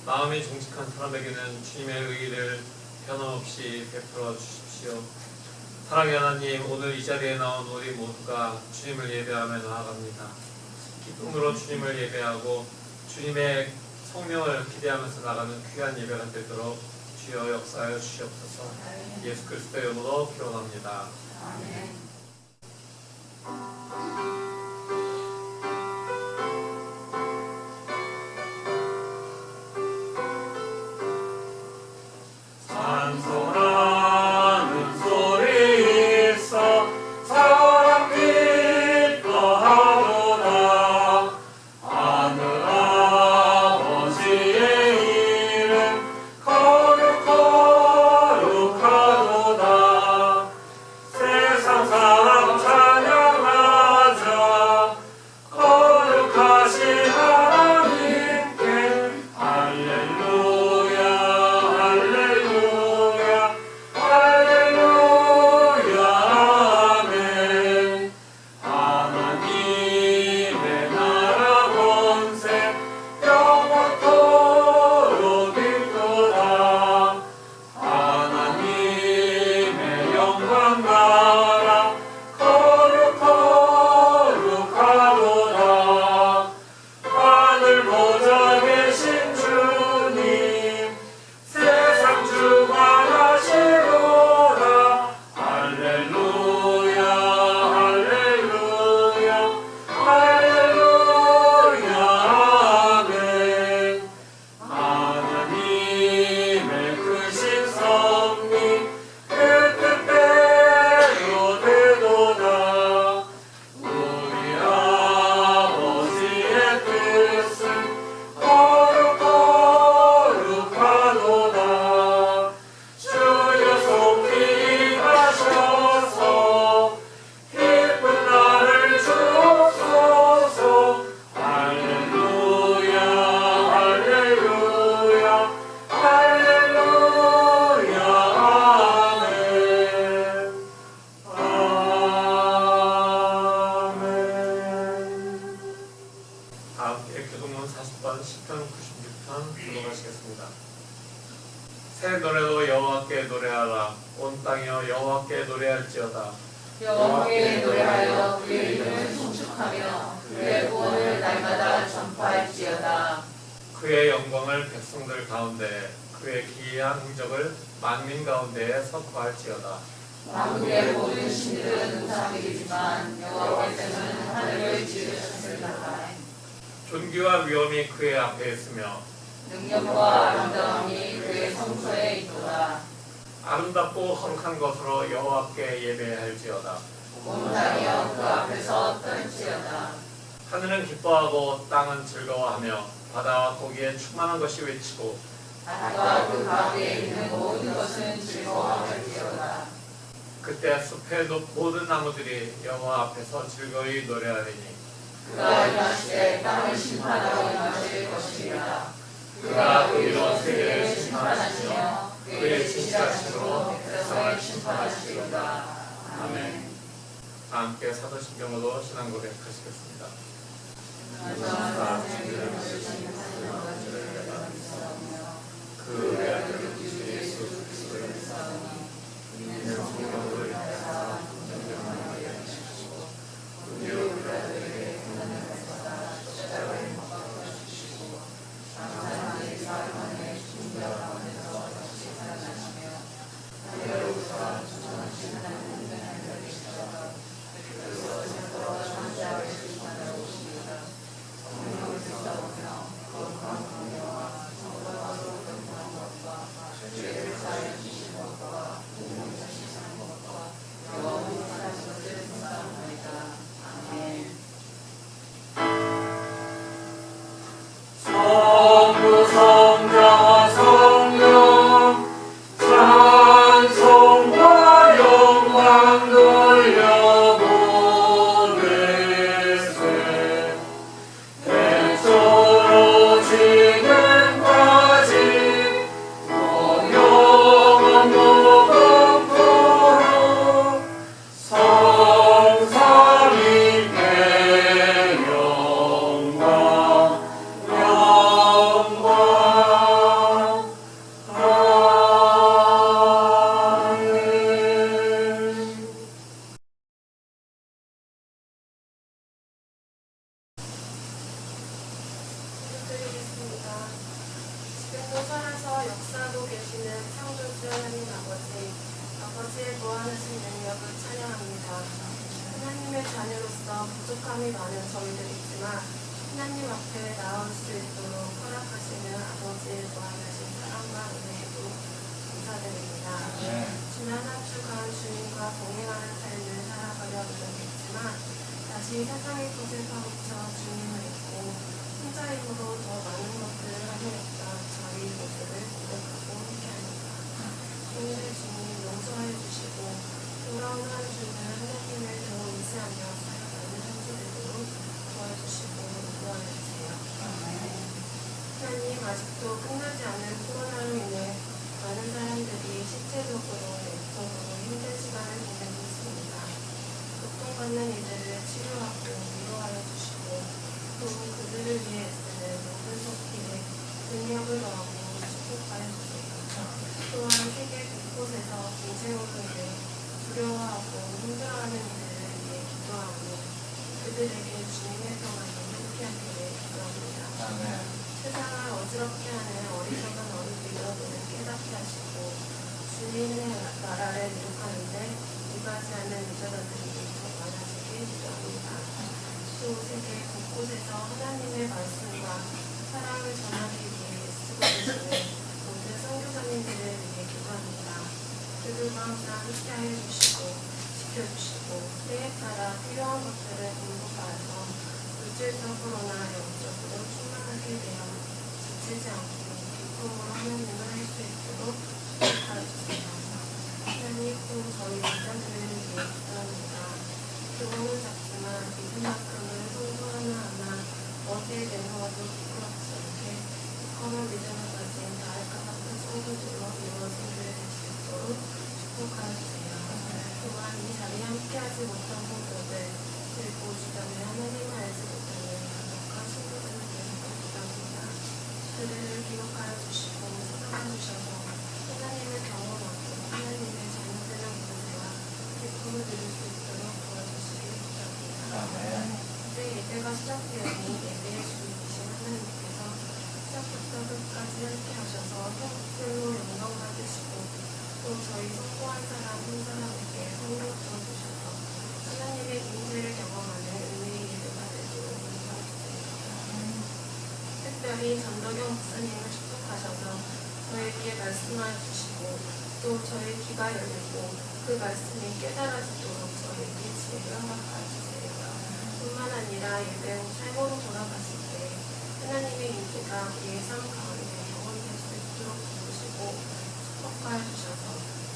마음이 정직한 사람에게는 주님의 의의를 변함없이 베풀어 주십시오. 사랑의 하나님, 오늘 이 자리에 나온 우리 모두가 주님을 예배하며 나아갑니다. 기쁨으로 주님을 예배하고 주님의 성령을 기대하면서 나가는 귀한 예배가 되도록 주여 역사하여 주시옵소서. 예수 그리스도의 이름으로 기원합니다. 아멘. 새 노래로 여호와께 노래하라. 온 땅이여 여호와께 노래할지어다. 여호와께 노래하여 그의 이름을 송축하며 그의 구원을 날마다 전파할지어다. 그의 영광을 백성들 가운데 그의 기이한 행적을 만민 가운데에 선포할지어다. 만국의 모든 신들은 우상이지만 여호와께서는 하늘을 지으셨으리로다. 존귀와 위엄이 그의 앞에 있으며 능력과 아름다움이 그의 성소에 있도다. 아름답고 거룩한 것으로 여호와께 예배할지어다. 온 땅이여 그 앞에서 떨지어다. 하늘은 기뻐하고 땅은 즐거워하며 바다와 거기에 충만한 것이 외치고 바다와 그 가운데 있는 모든 것은 즐거워할지어다. 그때 숲의 모든 나무들이 여호와 앞에서 즐거이 노래하리니 그가 임하시되 땅을 심판하러 임하실 것이리라. 그가 의로 세계를 심판하시며 그의 진실하심으로 백성을 심판하시리로다. 아멘. 다 함께 사도신경으로 신앙 고백하시겠습니다. 그 외아들 주 예수 그리스도의 이는 성령으로 인하여 정령하게 하시고 우리 우리들에게 구원을 받아 십자가에 못 박아 주시고 장사의 사망의 중병 가운데서 다시 살아나시며 하늘로부터 전하신 하나님의 하늘의 십자가 그래서 생도와 천자의 심판을 오시리라. 성령을 믿사오며 또 살아서 역사하고 계시는 창조주 하나님 아버지의 무한하신 능력을 찬양합니다. 하나님의 자녀로서 부족함이 많은 저희들이 있지만 하나님 앞에 나올 수 있도록 허락하시는 아버지의 무한하신 사랑과 은혜에도 감사드립니다. 지난 한 주간 주님과 동행하는 삶을 살아가려 노력했지만 다시 세상의 것을 파묻혀 주님을 잊고 혼자 힘으로 더 많은 것들을 하려했던 저희 모습을 고백하고 함께합니다. 오늘 주님 용서해 주시고 돌아온 한 주는 하나님을 더 의지하며 살아가는 한 주 되도록 도와주시고 인도하여 주세요. 하나님, 아직도 끝나지 않은 코로나로 인해 많은 사람들이 실제적으로 영적으로 힘든 시간을 보내고 있습니다. 고통받는 이들을 치료하고 위로하여 주시고 또 그들을 위해 쓰는 모든 손길에 능력을 더하고 축복하여 주세요. 또한 세계 곳곳에서 경쟁으로 인해 두려워하고 힘들어하는 이들을 위해 기도하고 그들에게 주님의 평안이 함께하기를 기도합니다. 세상을 어지럽게 하는 어리석은 어리들을 깨닫게 하시고 주님의 나라를 이룩하는데 이바지 않는 유저자들이 더 많아지길 기도합니다. 또 세계 곳곳에서 하나님의 말씀과 사랑을 전하기 위해 애쓰고 계시는 모든 선교사님들을 위해 기도합니다. 그들과 항상 함께하여 주시고 지켜주시고 때에 따라 필요한 것들을 공급하여서 물질적으로나 영적으로 충만하게 되어 지치지 않고 기쁨으로 하나님을 할 수 있도록 도와주세요. 하나님, 또 저희 자녀들을 위해 기도합니다. 교훈은 작지만 믿음만큼은 성도하나하나 어디에 내놓아도 부끄럽지 않게 거룩한 믿음을 가진 나일과 같은 성도들로 이루어지게 될 수 있도록 축복하여 주세요. 또한 이 자리에 함께하지 못한 성도들 그리고 주변에 하나님을 알지 못하는 가족과 친구들을 위해서 기도합니다. 그들을 기록하여 주시고 사랑해 주셔서 하나님을 경험하고 하나님의 잘못되는 모세와 기쁨을 누릴 수 있도록 도와주시길 기도합니다. 이제 예배가 시작되었니 예배의 주인이신 하나님께서 시작부터 끝까지 함께 하셔서 형들로 영광 받으시고 또 저희 성공한 사람 한 사람에게 선물 주어주셔서 하나님의 임재를 경험하는 은혜의 예배가 되도록 인도하주세요. 특별히 전덕영 목사님을 축복하셔서 저에게 말씀하여 주시고 또 저의 귀가 열리고 그 말씀이 깨달아지도록 저에게 지혜를 허락하여 주세요. 뿐만 아니라 예배 후 삶으로 돌아갔을 때 하나님의 임재가 우리의 삶 가운데 경험될 수 있도록 도우시고 축복하여 주셔서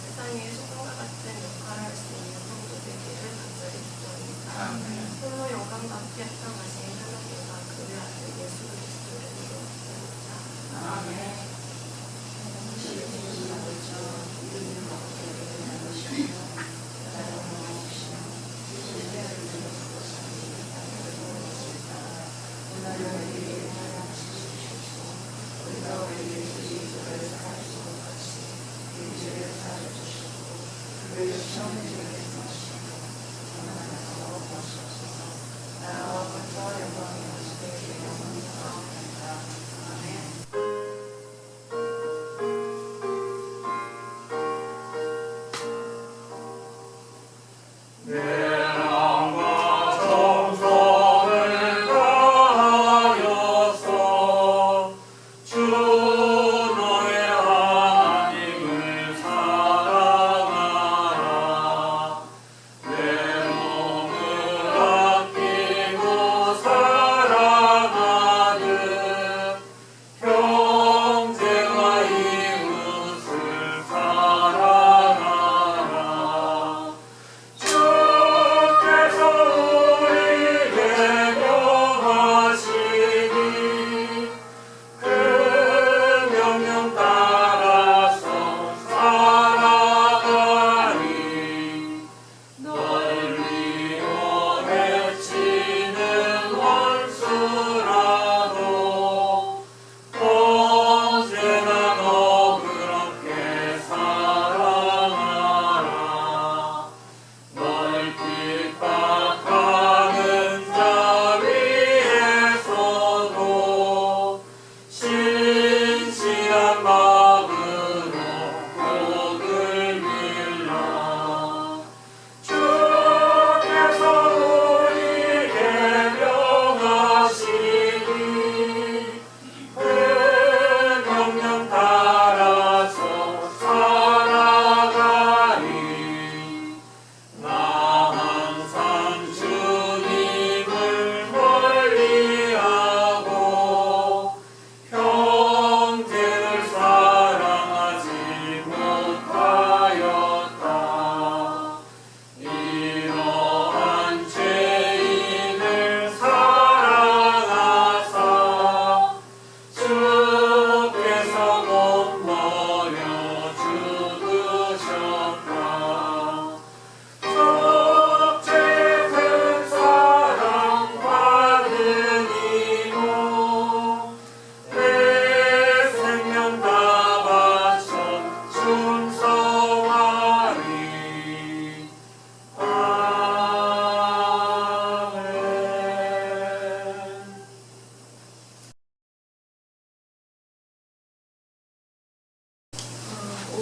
세상에 소금과 같은 역할을 할 수 있는 성도 되기를 간절히 기도합니다. 홀로 영광 받게 합당하신 하나님과 그의 아들 예수 그리스도를 이루어 기도합니다. 우리가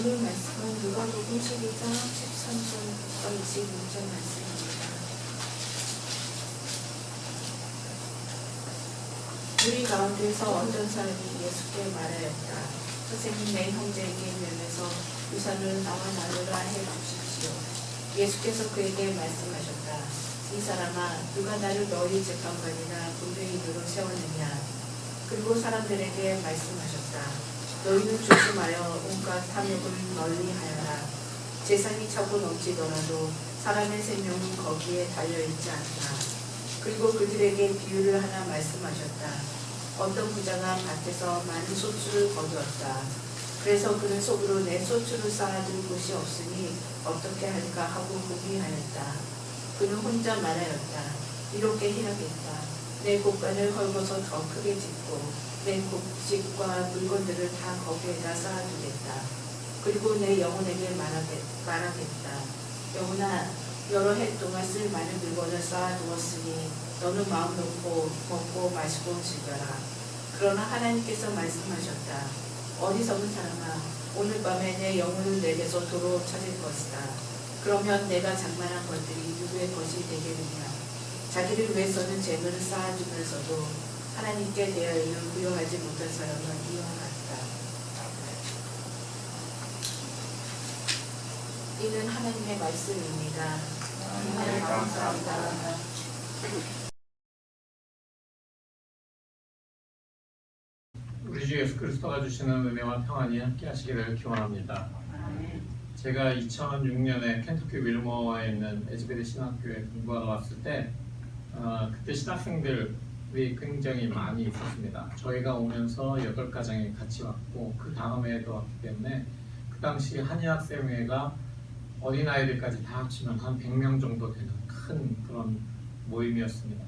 오늘 말씀은 누가복음 12장 13절부터 26절 말씀입니다. 우리 가운데서 어떤 사람이 예수께 말하였다. 선생님, 내 형제에게 면에서 유산을 나와 나누라 해주십시오. 예수께서 그에게 말씀하셨다. 이 사람아, 누가 나를 너희 재판관이나 군대인으로 세웠느냐? 그리고 사람들에게 말씀하셨다. 너희는 조심하여 온갖 탐욕을 널리하여라. 재산이 차고 넘치더라도 사람의 생명은 거기에 달려있지 않다. 그리고 그들에게 비유를 하나 말씀하셨다. 어떤 부자가 밭에서 많은 소출을 거두었다. 그래서 그는 속으로 내 소출을 쌓아둘 곳이 없으니 어떻게 할까 하고 고민하였다. 그는 혼자 말하였다. 이렇게 해야겠다. 내 곳간을 헐고서 더 크게 짓고 내 곡식과 물건들을 다 거기에다 쌓아두겠다. 그리고 내 영혼에게 말하겠다. 영혼아, 여러 해 동안 쓸 많은 물건을 쌓아두었으니 너는 마음 놓고 먹고 마시고 즐겨라. 그러나 하나님께서 말씀하셨다. 어리석은 사람아, 오늘 밤에 내 영혼을 내게서 도로 찾을 것이다. 그러면 내가 장만한 것들이 누구의 것이 되겠느냐? 자기를 위해서는 재물을 쌓아주면서도 하나님께 대하여 부여하지 못한 사람은 이와 같다. 이는 하나님의 말씀입니다. 하나님 감사합니다. 우리 주 예수 그리스도가 주시는 은혜와 평안이 함께 하시기를 기원합니다. 제가 2006년에 켄터키 윌머어에 있는 에즈베리 신학교에 공부하러 왔을 때 그때 신학생들이 굉장히 많이 있었습니다. 저희가 오면서 8가정이 같이 왔고 그 다음에도 왔기 때문에 그 당시 한인학생회가 어린아이들까지 다 합치면 한 100명 정도 되는 큰 그런 모임이었습니다.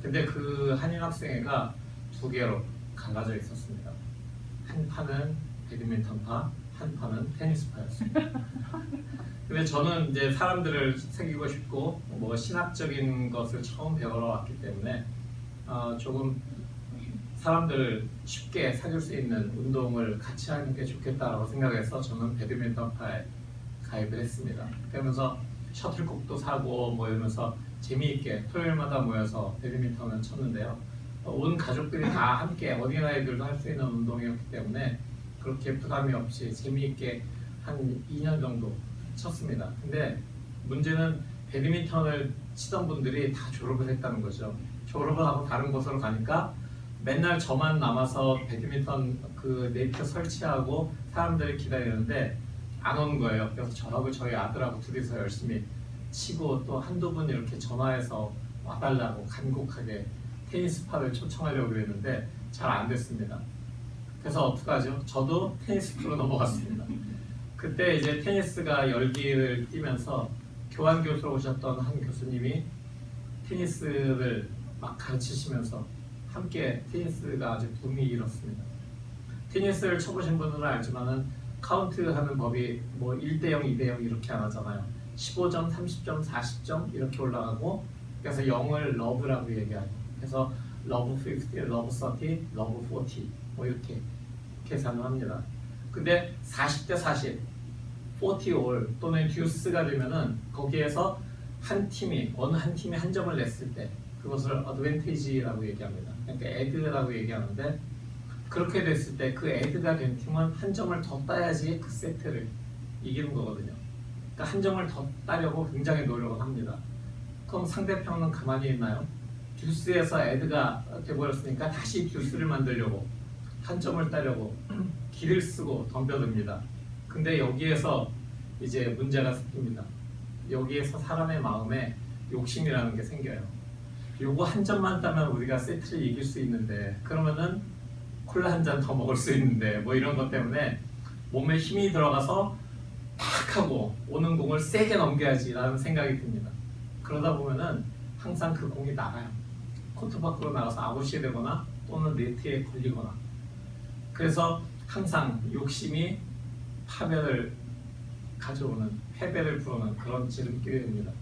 근데 그 한인학생회가 2개로 갈라져 있었습니다. 한 판은 배드민턴파, 한 판은 테니스파였습니다. 근데 저는 이제 사람들을 사귀고 싶고 뭐 신학적인 것을 처음 배우러 왔기 때문에 조금 사람들을 쉽게 사귈 수 있는 운동을 같이 하는 게 좋겠다라고 생각해서 저는 배드민턴파에 가입을 했습니다. 그러면서 셔틀콕도 사고 뭐 이러면서 재미있게 토요일마다 모여서 배드민턴을 쳤는데요. 온 가족들이 다 함께 어린아이들도 할 수 있는 운동이었기 때문에 그렇게 부담이 없이 재미있게 한 2년 정도 쳤습니다. 근데 문제는 배드민턴을 치던 분들이 다 졸업을 했다는 거죠. 졸업을 하고 다른 곳으로 가니까 맨날 저만 남아서 배드민턴 그 네트 설치하고 사람들이 기다리는데 안 오는 거예요. 그래서 저하고 저희 아들하고 둘이서 열심히 치고 또 한두 분 이렇게 전화해서 와달라고 간곡하게 테니스파를 초청하려고 그랬는데 잘 안 됐습니다. 그래서 어떡하죠? 저도 테니스프로 넘어갔습니다. 그때 이제 테니스가 열기를 띠면서 교환 교수로 오셨던 한 교수님이 테니스를 막 가르치시면서 함께 테니스가 아주 붐이 일었습니다. 테니스를 쳐보신 분들은 알지만은 카운트하는 법이 뭐 1대0, 2대0 이렇게 안 하잖아요. 15점, 30점, 40점 이렇게 올라가고 그래서 0을 러브라고 얘기하죠. 그래서 러브 50, 러브 30, 러브 40 뭐 이렇게 계산을 합니다. 근데 40대 40, 40올 또는 듀스가 되면은 거기에서 한 팀이 어느 한 팀이 한 점을 냈을 때 그것을 어드밴티지라고 얘기합니다. 그러니까 에드라고 얘기하는데 그렇게 됐을 때 그 에드가 된 팀은 한 점을 더 따야지 그 세트를 이기는 거거든요. 그러니까 한 점을 더 따려고 굉장히 노력을 합니다. 그럼 상대편은 가만히 있나요? 듀스에서 에드가 돼버렸으니까 다시 듀스를 만들려고 한 점을 따려고 기를 쓰고 덤벼듭니다. 근데 여기에서 이제 문제가 생깁니다. 여기에서 사람의 마음에 욕심이라는 게 생겨요. 요거 한 점만 따면 우리가 세트를 이길 수 있는데 그러면은 콜라 한 잔 더 먹을 수 있는데 뭐 이런 것 때문에 몸에 힘이 들어가서 탁 하고 오는 공을 세게 넘겨야지 라는 생각이 듭니다. 그러다 보면은 항상 그 공이 나가요. 코트 밖으로 나가서 아웃이 되거나 또는 네트에 걸리거나 그래서 항상 욕심이 파멸을 가져오는 패배를 부르는 그런 지름길이 됩니다.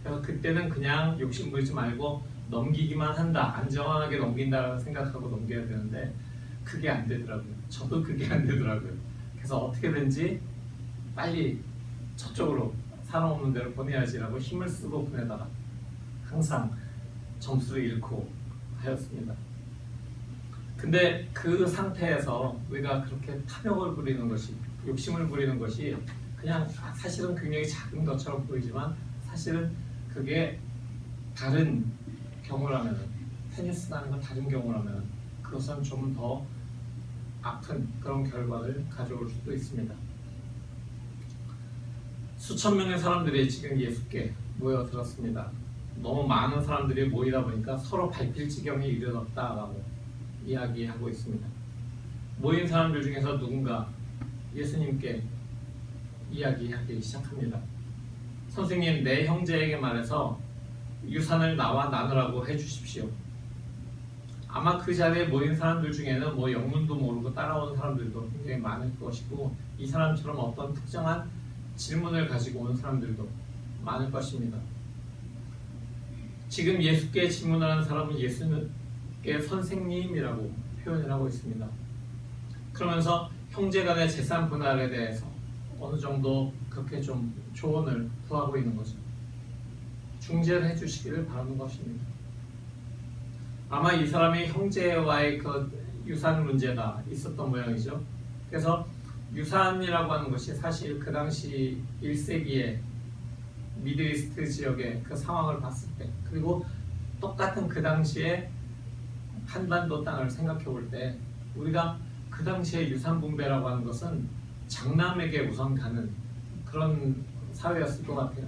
그래서 그때는 그냥 욕심 부리지 말고 넘기기만 한다, 안전하게 넘긴다라는 생각하고 넘겨야 되는데 그게 안 되더라고요. 저도 그게 안 되더라고요. 그래서 어떻게든지 빨리 저쪽으로 사람 없는 데로 보내야지라고 힘을 쓰고 보내다가 항상 점수를 잃고 하였습니다. 근데 그 상태에서 우리가 그렇게 탐욕을 부리는 것이, 욕심을 부리는 것이 그냥 사실은 굉장히 작은 것처럼 보이지만 사실은 그게 다른 경우라면, 테니스라는 다른 경우라면 그것은 좀 더 아픈 그런 결과를 가져올 수도 있습니다. 수천 명의 사람들이 지금 예수께 모여들었습니다. 너무 많은 사람들이 모이다 보니까 서로 밟힐 지경에 이르렀다라고 이야기하고 있습니다. 모인 사람들 중에서 누군가 예수님께 이야기하기 시작합니다. 선생님, 내 형제에게 말해서 유산을 나와 나누라고 해주십시오. 아마 그 자리에 모인 사람들 중에는 뭐 영문도 모르고 따라오는 사람들도 굉장히 많을 것이고, 이 사람처럼 어떤 특정한 질문을 가지고 온 사람들도 많을 것입니다. 지금 예수께 질문하는 사람은 예수께 선생님이라고 표현을 하고 있습니다. 그러면서 형제간의 재산 분할에 대해서 어느 정도 그렇게 좀 조언을 구하고 있는 거죠. 중재를 해주시기를 바라는 것입니다. 아마 이 사람이 형제와의 그 유산 문제가 있었던 모양이죠. 그래서 유산이라고 하는 것이 사실 그 당시 1세기의 미드이스트 지역의 그 상황을 봤을 때, 그리고 똑같은 그 당시에 한반도 땅을 생각해 볼 때, 우리가 그 당시에 유산 분배라고 하는 것은 장남에게 우선 가는 그런 사회였을 것 같아요.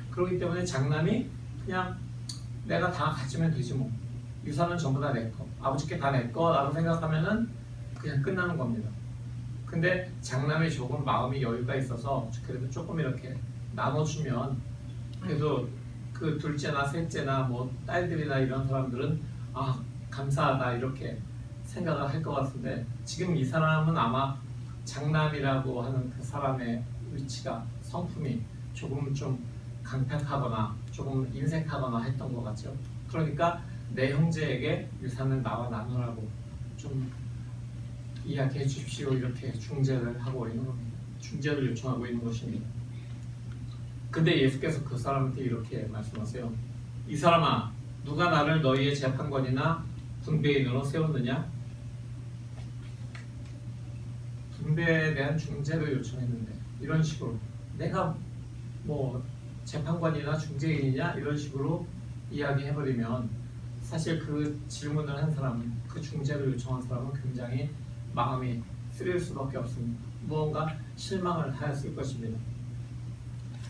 그렇기 때문에 장남이 그냥 내가 다 가지면 되지 뭐, 유산은 전부 다 내 거, 아버지께 다 내 거라고 생각하면은 그냥 끝나는 겁니다. 근데 장남이 조금 마음이 여유가 있어서 그래도 조금 이렇게 나눠주면, 그래도 그 둘째나 셋째나 뭐 딸들이나 이런 사람들은 아, 감사하다 이렇게 생각을 할 것 같은데, 지금 이 사람은 아마 장남이라고 하는 그 사람의 위치가, 성품이 조금 좀 강팍하거나 조금 인색하거나 했던 것 같죠. 그러니까 내 형제에게 유산을 나와 나누라고 좀 이야기해 주십시오, 이렇게 중재를 하고 있는 겁니다. 중재를 요청하고 있는 것입니다. 근데 예수께서 그 사람한테 이렇게 말씀하세요. 이 사람아, 누가 나를 너희의 재판관이나 분배인으로 세웠느냐? 분배에 대한 중재를 요청했는데 이런 식으로 내가 뭐 재판관이나 중재인이냐 이런 식으로 이야기해버리면, 사실 그 질문을 한 사람은, 그 중재를 요청한 사람은 굉장히 마음이 쓰릴 수밖에 없습니다. 무언가 실망을 하였을 것입니다.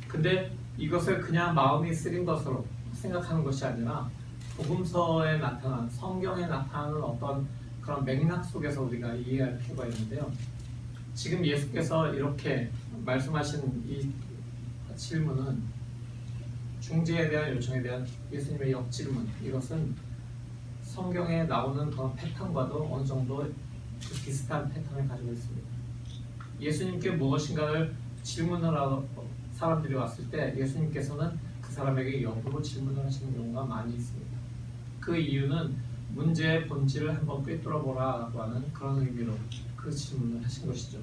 근데 이것을 그냥 마음이 쓰린 것으로 생각하는 것이 아니라 복음서에 나타난, 성경에 나타나는 어떤 그런 맥락 속에서 우리가 이해할 필요가 있는데요. 지금 예수께서 이렇게 말씀하신 이 질문은, 중재에 대한 요청에 대한 예수님의 역질문, 이것은 성경에 나오는 그런 패턴과도 어느 정도 비슷한 패턴을 가지고 있습니다. 예수님께 무엇인가를 질문하러 사람들이 왔을 때 예수님께서는 그 사람에게 역으로 질문을 하시는 경우가 많이 있습니다. 그 이유는 문제의 본질을 한번 꿰뚫어보라고 하는 그런 의미로 그 질문을 하신 것이죠.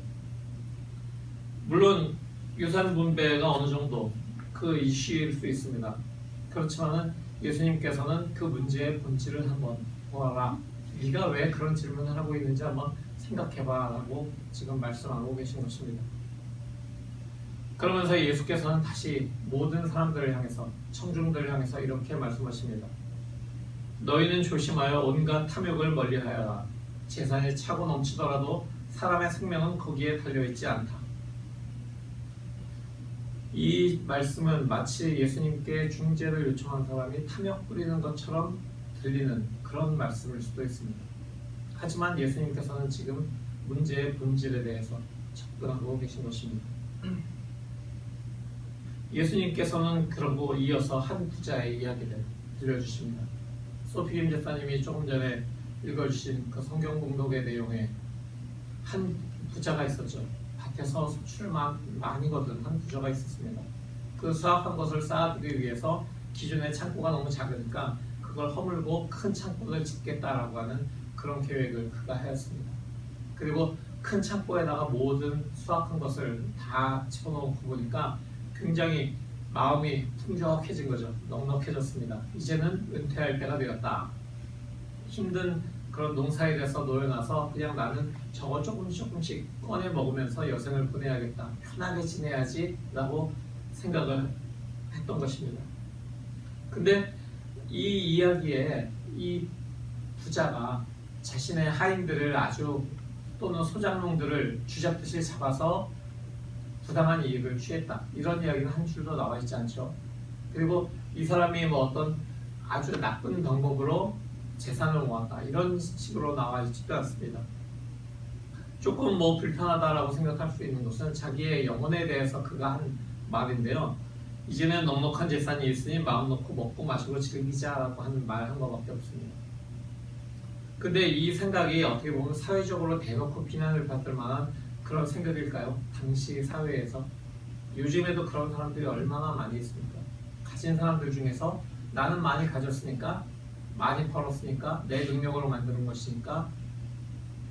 물론 유산 분배가 어느 정도 그 이슈일 수 있습니다. 그렇지만 예수님께서는 그 문제의 본질을 한번 보아라, 네가 왜 그런 질문을 하고 있는지 한번 생각해봐 라고 지금 말씀하고 계신 것입니다. 그러면서 예수께서는 다시 모든 사람들을 향해서, 청중들을 향해서 이렇게 말씀하십니다. 너희는 조심하여 온갖 탐욕을 멀리하여라. 재산이 차고 넘치더라도 사람의 생명은 거기에 달려있지 않다. 이 말씀은 마치 예수님께 중재를 요청한 사람이 탐욕 부리는 것처럼 들리는 그런 말씀일 수도 있습니다. 하지만 예수님께서는 지금 문제의 본질에 대해서 접근하고 계신 것입니다. 예수님께서는 그러고 이어서 한 부자의 이야기를 들려주십니다. 소피 김 집사님이 조금 전에 읽어주신 그 성경 공독의 내용에 한 부자가 있었죠. 밭에서 수출을 많이 거둔 한 부자가 있었습니다. 그 수확한 것을 쌓아두기 위해서 기존의 창고가 너무 작으니까 그걸 허물고 큰 창고를 짓겠다라고 하는 그런 계획을 그가 하였습니다. 그리고 큰 창고에다가 모든 수확한 것을 다 집어넣고 보니까 굉장히 마음이 풍족해진 거죠. 넉넉해졌습니다. 이제는 은퇴할 때가 되었다. 힘든 그런 농사일에서 놓여놔서 그냥 나는 저거 조금씩 꺼내 먹으면서 여생을 보내야겠다. 편하게 지내야지 라고 생각을 했던 것입니다. 근데 이 이야기에 이 부자가 자신의 하인들을 또는 소작농들을 쥐잡듯이 잡아서 부당한 이익을 취했다. 이런 이야기는 한 줄도 나와 있지 않죠. 그리고 이 사람이 뭐 어떤 아주 나쁜 방법으로 재산을 모았다. 이런 식으로 나와 있지도 않습니다. 조금 뭐 불편하다라고 생각할 수 있는 것은 자기의 영혼에 대해서 그가 한 말인데요. 이제는 넉넉한 재산이 있으니 마음 놓고 먹고 마시고 즐기자라고 하는 말 한 거밖에 없습니다. 근데 이 생각이 어떻게 보면 사회적으로 대놓고 비난을 받을 만한 그런 생각일까요? 당시 사회에서. 요즘에도 그런 사람들이 얼마나 많이 있습니까? 가진 사람들 중에서 나는 많이 가졌으니까, 많이 벌었으니까, 내 능력으로 만드는 것이니까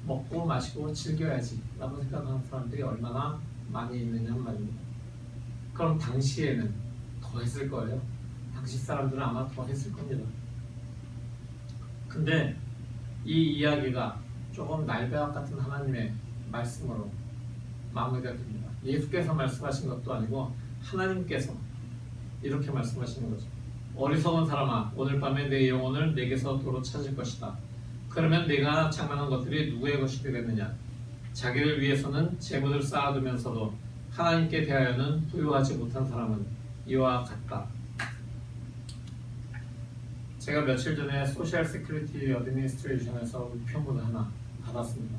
먹고 마시고 즐겨야지 라고 생각하는 사람들이 얼마나 많이 있느냐는 말입니다. 그럼 당시에는 더 했을 거예요. 당시 사람들은 아마 더 했을 겁니다. 근데 이 이야기가 조금 날벼락 같은 하나님의 말씀으로 마무리가 됩니다. 예수께서 말씀하신 것도 아니고 하나님께서 이렇게 말씀하시는 거죠. 어리석은 사람아, 오늘 밤에 내 영혼을 내게서 도로 찾을 것이다. 그러면 내가 장만한 것들이 누구의 것이 되겠느냐? 자기를 위해서는 재물을 쌓아두면서도 하나님께 대하여는 부유하지 못한 사람은 이와 같다. 제가 며칠 전에 소셜 세큐리티 어드미니스트레이션에서 우편물을 하나 받았습니다.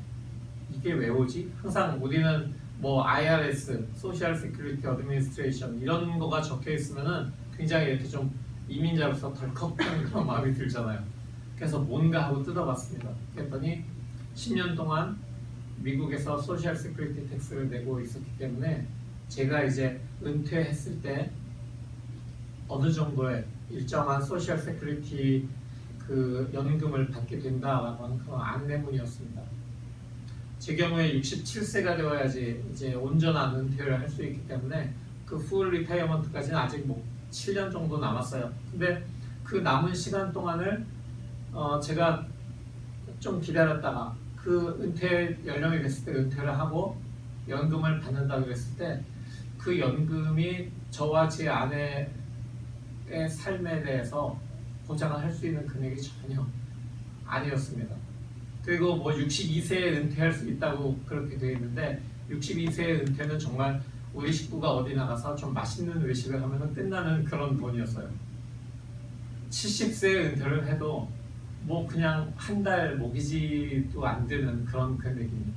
이게 왜 오지? 항상 우리는 뭐 IRS, 소셜 세큐리티 어드미니스트레이션 이런 거가 적혀 있으면은 굉장히 이렇게 좀 이민자로서 덜컥하는 그런 마음이 들잖아요. 그래서 뭔가 하고 뜯어봤습니다. 그랬더니 10년 동안 미국에서 소셜 세큐리티 텍스를 내고 있었기 때문에 제가 이제 은퇴했을 때 어느 정도의 일정한 소셜 세큐리티 그 연금을 받게 된다라고 하는 그런 안내문이었습니다. 제 경우에 67세가 되어야지 이제 온전한 은퇴를 할 수 있기 때문에 그 풀 리타이어먼트까지는 아직 뭐 7년 정도 남았어요. 근데 그 남은 시간 동안을 제가 좀 기다렸다가 그 은퇴 연령이 됐을 때 은퇴를 하고 연금을 받는다고 그랬을 때 그 연금이 저와 제 아내의 삶에 대해서 보장을 할 수 있는 금액이 전혀 아니었습니다. 그리고 뭐 62세에 은퇴할 수 있다고 그렇게 되어 있는데 62세의 은퇴는 정말 우리 식구가 어디 나가서 좀 맛있는 외식을 하면 끝나는 그런 돈이었어요. 70세에 은퇴를 해도 뭐 그냥 한 달 모기지도 안 되는 그런 금액입니다.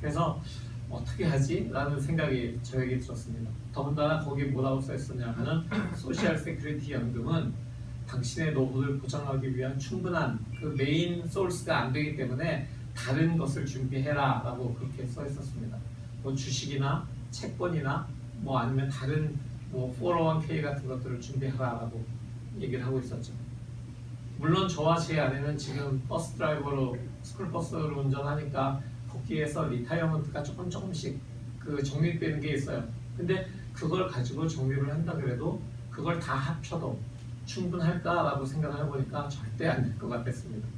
그래서 어떻게 하지? 라는 생각이 저에게 들었습니다. 더군다나 거기 뭐라고 써있었냐면은 소셜 세큐리티 연금은 당신의 노후를 보장하기 위한 충분한 그 메인 소스가 안 되기 때문에 다른 것을 준비해라 라고 그렇게 써있었습니다. 뭐 주식이나 채권이나 뭐 아니면 다른 뭐 401k 같은 것들을 준비하라 라고 얘기를 하고 있었죠. 물론 저와 제 아내는 지금 버스 드라이버로 스쿨버스를 운전하니까 거기에서 리타이어먼트가 조금씩 그 적립되는 게 있어요. 근데 그걸 가지고 적립을 한다 그래도 그걸 다 합쳐도 충분할까라고 생각을 해보니까 절대 안 될 것 같았습니다.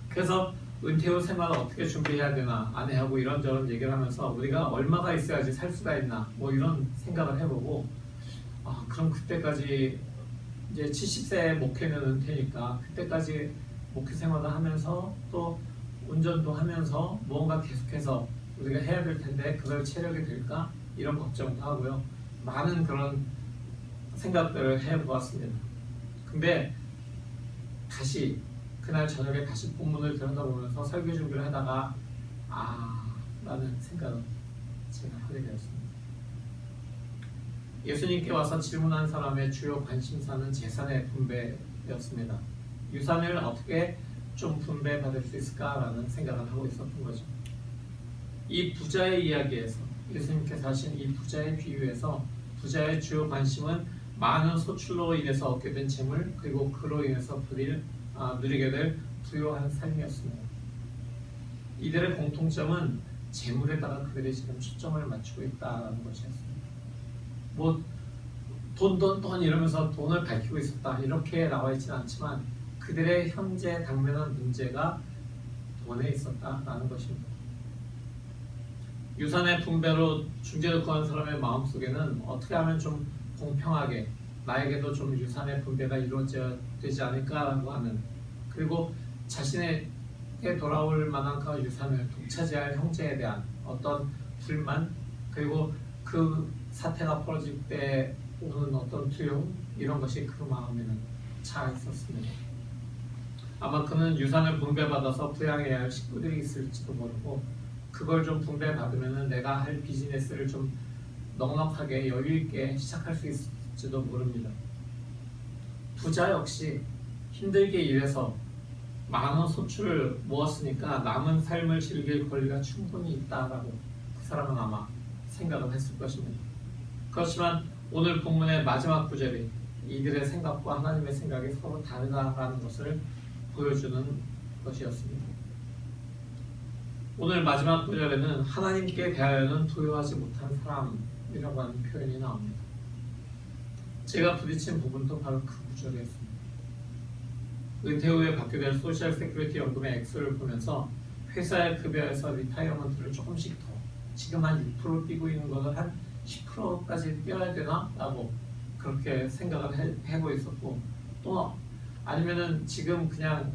그래서 은퇴 후 생활을 어떻게 준비해야 되나 아내하고 이런저런 얘기를 하면서 우리가 얼마가 있어야지 살 수가 있나 뭐 이런 생각을 해보고 그럼 그때까지 이제 70세 목회는 은퇴니까 그때까지 목회 생활을 하면서 또 운전도 하면서 뭔가 계속해서 우리가 해야 될 텐데 그걸 체력이 될까? 이런 걱정도 하고요. 많은 그런 생각들을 해보았습니다. 근데 다시 그날 저녁에 다시 본문을 들여다보면서 설교 준비를 하다가 라는 생각을 제가 하게 되었습니다. 예수님께 와서 질문한 사람의 주요 관심사는 재산의 분배였습니다. 유산을 어떻게 좀 분배받을 수 있을까라는 생각을 하고 있었던 거죠. 이 부자의 이야기에서 예수님께서 하신 이 부자의 비유에서 부자의 주요 관심은 많은 소출로 인해서 얻게 된 재물 그리고 그로 인해서 누리게 될 부유한 삶이었습니다. 이들의 공통점은 재물에다가 그들이 지금 초점을 맞추고 있다는 것이었습니다. 뭐 돈 이러면서 돈을 밝히고 있었다 이렇게 나와 있지는 않지만 그들의 현재 당면한 문제가 돈에 있었다라는 것입니다. 유산의 분배로 중재를 구한 사람의 마음속에는 어떻게 하면 좀 공평하게 나에게도 좀 유산의 분배가 이루어져야 되지 않을까라고 하는, 그리고 자신에게 돌아올 만한 그 유산을 독차지할 형제에 대한 어떤 불만, 그리고 그 사태가 벌어질 때 오는 어떤 두려움, 이런 것이 그 마음에는 차 있었습니다. 아마 그는 유산을 분배받아서 부양해야 할 식구들이 있을지도 모르고 그걸 좀 분배받으면 내가 할 비즈니스를 좀 넉넉하게 여유있게 시작할 수 있을지도 모릅니다. 부자 역시 힘들게 일해서 많은 소출을 모았으니까 남은 삶을 즐길 권리가 충분히 있다라고 그 사람은 아마 생각을 했을 것입니다. 그렇지만 오늘 본문의 마지막 구절이 이들의 생각과 하나님의 생각이 서로 다르다라는 것을 보여주는 것이었습니다. 오늘 마지막 구절에는 하나님께 대하여는 도요하지 못한 사람이라고 하는 표현이 나옵니다. 제가 부딪힌 부분도 바로 그 구절이었습니다. 은퇴 후에 받게 될 소셜 세큐리티 연금의 액수를 보면서 회사의 급여에서 리타이어먼트를 조금씩 더, 지금 한 6% 뛰고 있는 것을 한 10%까지 뛰어야 되나? 라고 그렇게 생각을 하고 있었고, 또 아니면은 지금 그냥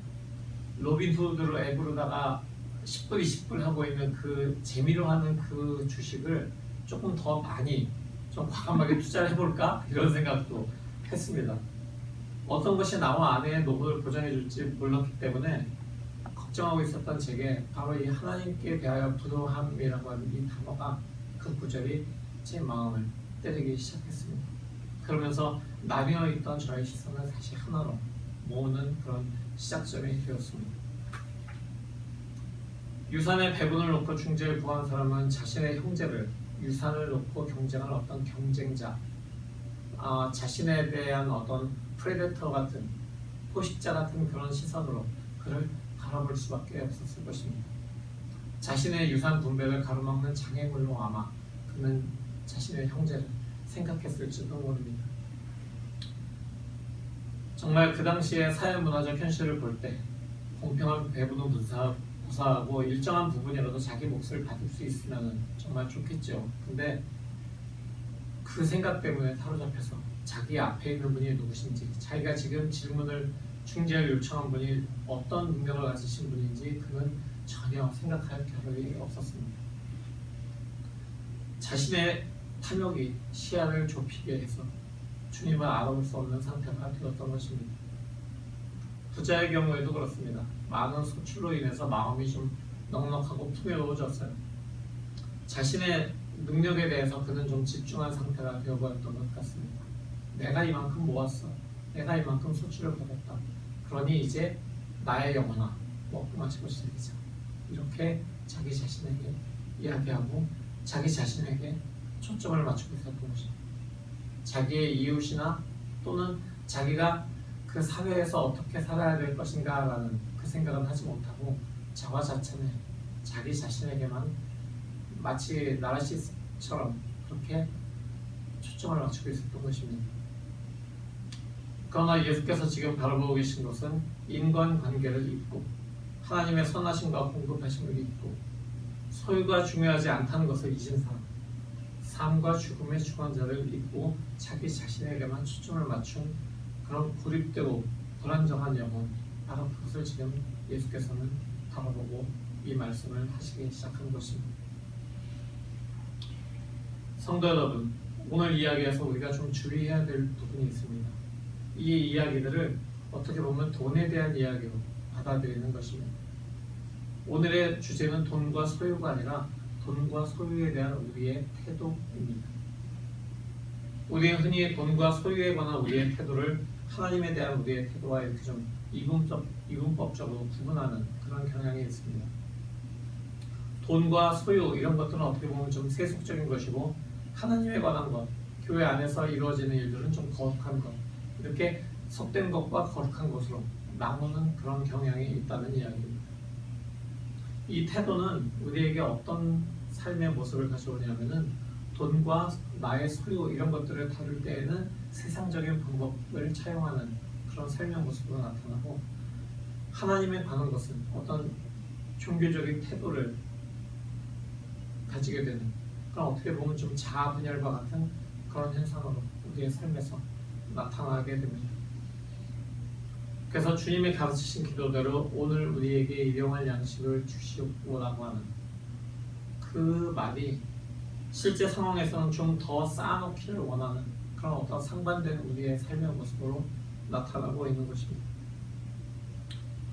로빈후드로 앱으로다가 10불, 20불 하고 있는 그 재미로 하는 그 주식을 조금 더 많이 좀 과감하게 투자를 해볼까? 이런 생각도 했습니다. 어떤 것이 나와 아내의 노후를 보장해줄지 몰랐기 때문에 걱정하고 있었던 제게 바로 이 하나님께 대하여 부도함이라고 하는 이 단어가, 그 구절이 제 마음을 때리기 시작했습니다. 그러면서 나뉘어 있던 저의 시선을 다시 하나로 모으는 그런 시작점이 되었습니다. 유산의 배분을 놓고 중재를 구한 사람은 자신의 형제를 유산을 놓고 경쟁할 어떤 경쟁자, 자신에 대한 어떤 프레데터 같은, 포식자 같은 그런 시선으로 그를 바라볼 수밖에 없었을 것입니다. 자신의 유산 분배를 가로막는 장애물로 아마 그는 자신의 형제를 생각했을지도 모릅니다. 정말 그 당시의 사회문화적 현실을 볼 때 공평한 배분을 구사하고 일정한 부분이라도 자기 몫을 받을 수 있으면 정말 좋겠죠. 근데 그 생각 때문에 사로잡혀서 자기 앞에 있는 분이 누구신지, 자기가 지금 질문을 중재를 요청한 분이 어떤 능력을 가지신 분인지 그는 전혀 생각할 겨를이 없었습니다. 자신의 탐욕이 시야를 좁히게 해서 주님을 알아볼 수 없는 상태가 되었던 것입니다. 부자의 경우에도 그렇습니다. 많은 소출로 인해서 마음이 좀 넉넉하고 풍요로워졌어요. 자신의 능력에 대해서 그는 좀 집중한 상태가 되어버렸던 것 같습니다. 내가 이만큼 모았어. 내가 이만큼 소출을 받았다. 그러니 이제 나의 영혼아, 먹고 마시고 즐기자. 이렇게 자기 자신에게 이야기하고 자기 자신에게 초점을 맞추고 있었던 것입니다. 자기의 이웃이나 또는 자기가 그 사회에서 어떻게 살아야 될 것인가 라는 그 생각은 하지 못하고 자화자찬에 자기 자신에게만 마치 나르시스처럼 그렇게 초점을 맞추고 있었던 것입니다. 그러나 예수께서 지금 바라보고 계신 것은 인간관계를 잊고 하나님의 선하심과 공급하심을 잊고 소유가 중요하지 않다는 것을 잊은 사람, 삶과 죽음의 주관자를 잊고 자기 자신에게만 초점을 맞춘 그런 고립되고 불안정한 영혼, 바로 그것을 지금 예수께서는 바라보고 이 말씀을 하시기 시작한 것입니다. 성도 여러분, 오늘 이야기에서 우리가 좀 주의해야 될 부분이 있습니다. 이 이야기들을 어떻게 보면 돈에 대한 이야기로 받아들이는 것입니다. 오늘의 주제는 돈과 소유가 아니라 돈과 소유에 대한 우리의 태도입니다. 우리는 흔히 돈과 소유에 관한 우리의 태도를 하나님에 대한 우리의 태도와 이렇게 좀 이분법적으로 구분하는 그런 경향이 있습니다. 돈과 소유 이런 것들은 어떻게 보면 좀 세속적인 것이고 하나님에 관한 것, 교회 안에서 이루어지는 일들은 좀 거룩한 것, 이렇게 속된 것과 거룩한 것으로 나누는 그런 경향이 있다는 이야기입니다. 이 태도는 우리에게 어떤 삶의 모습을 가져오냐면은 돈과 나의 소유 이런 것들을 다룰 때에는 세상적인 방법을 차용하는 그런 삶의 모습으로 나타나고, 하나님에 관한 것은 어떤 종교적인 태도를 가지게 되는 그런, 어떻게 보면 좀 자아 분열과 같은 그런 현상으로 우리의 삶에서 나타나게 됩니다. 그래서 주님이 가르치신 기도대로 오늘 우리에게 일용할 양식을 주시오라고 하는 그 말이 실제 상황에서는 좀 더 쌓아놓기를 원하는 그런 어떤 상반된 우리의 삶의 모습으로 나타나고 있는 것입니다.